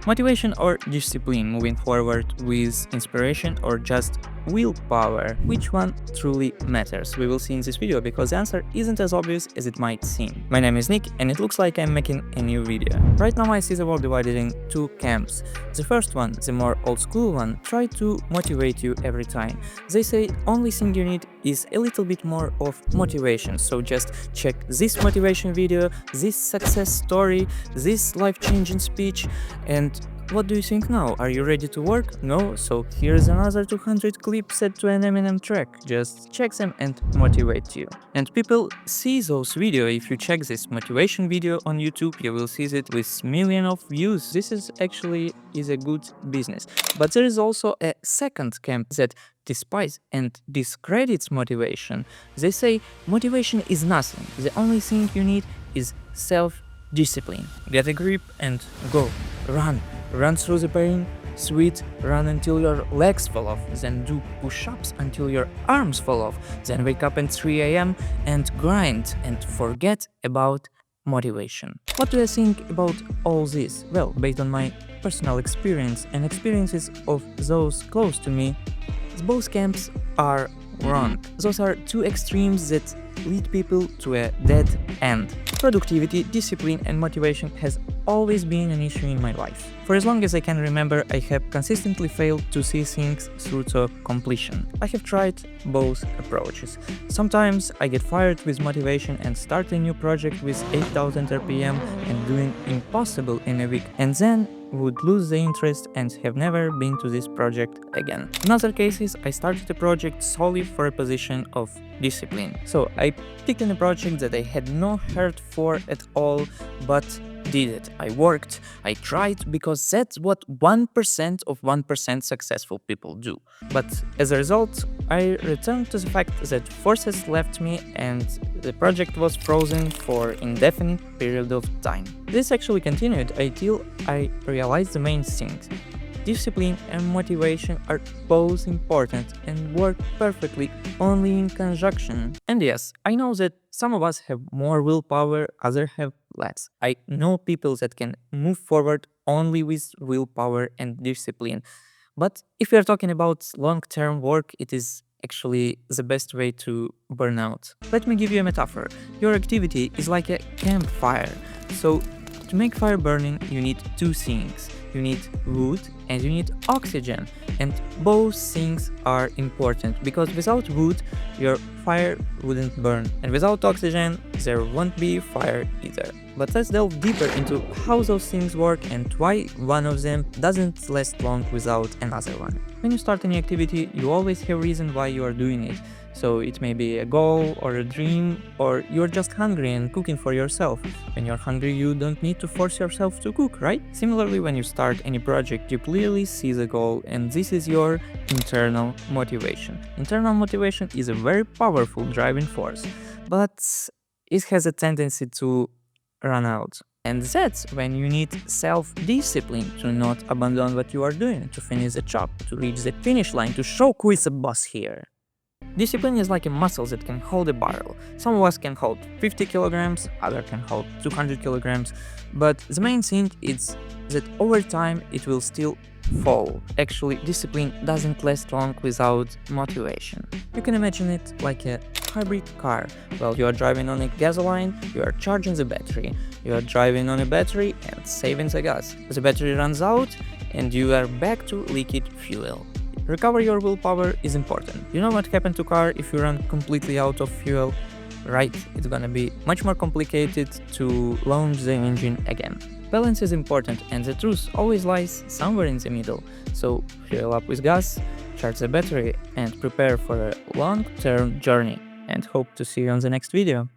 Motivation or discipline moving forward with inspiration or just willpower? Which one truly matters? We will see in this video because the answer isn't as obvious as it might seem. My name is Nick and it looks like I'm making a new video. Right now I see the world divided in two camps. The first one, the more old school one, try to motivate you every time. They say only thing you need is a little bit more of motivation, so just check this motivation video, this success story, this life-changing speech, and what do you think now? Are you ready to work? No? So here's another 200 clips set to an Eminem track. Just check them and motivate you. And people see those videos. If you check this motivation video on YouTube, you will see it with millions of views. This is actually a good business. But there is also a second camp that despise and discredits motivation. They say motivation is nothing. The only thing you need is self-discipline. Get a grip and go. Run. Run through the pain, sweat, run until your legs fall off, then do push-ups until your arms fall off, then wake up at 3 AM and grind and forget about motivation. What do I think about all this? Well, based on my personal experience and experiences of those close to me, both camps are wrong. Those are two extremes that lead people to a dead end. Productivity, discipline and motivation has always been an issue in my life. For as long as I can remember, I have consistently failed to see things through to completion. I have tried both approaches. Sometimes I get fired with motivation and start a new project with 8000 RPM and doing impossible in a week, and then would lose the interest and have never been to this project again. In other cases, I started a project solely for a position of discipline. So I picked in a project that I had no heart for at all, but did it. I worked, I tried, because that's what 1% of 1% successful people do. But as a result, I returned to the fact that forces left me and the project was frozen for indefinite period of time. This actually continued until I realized the main things. Discipline and motivation are both important and work perfectly only in conjunction. And yes, I know that some of us have more willpower, others have less. I know people that can move forward only with willpower and discipline. But if we are talking about long-term work, it is actually the best way to burn out. Let me give you a metaphor. Your activity is like a campfire. So to make fire burning, you need two things. You need wood and you need oxygen, and both things are important because without wood your fire wouldn't burn, and without oxygen there won't be fire either. But let's delve deeper into how those things work and why one of them doesn't last long without another one. When you start any activity, you always have a reason why you are doing it. So it may be a goal or a dream, or you're just hungry and cooking for yourself. When you're hungry, you don't need to force yourself to cook, right? Similarly, when you start any project, you clearly see the goal, and this is your internal motivation. Internal motivation is a very powerful driving force, but it has a tendency to run out. And that's when you need self-discipline to not abandon what you are doing, to finish the job, to reach the finish line, to show who is the boss here. Discipline is like a muscle that can hold a barrel. Some of us can hold 50 kilograms, others can hold 200 kilograms, but the main thing is that over time it will still fall. Actually, discipline doesn't last long without motivation. You can imagine it like a hybrid car. Well, you are driving on a gasoline, you are charging the battery. You are driving on a battery and saving the gas. The battery runs out and you are back to liquid fuel. Recover your willpower is important. You know what happened to car if you run completely out of fuel? Right, it's gonna be much more complicated to launch the engine again. Balance is important and the truth always lies somewhere in the middle. So fuel up with gas, charge the battery and prepare for a long-term journey. And hope to see you on the next video.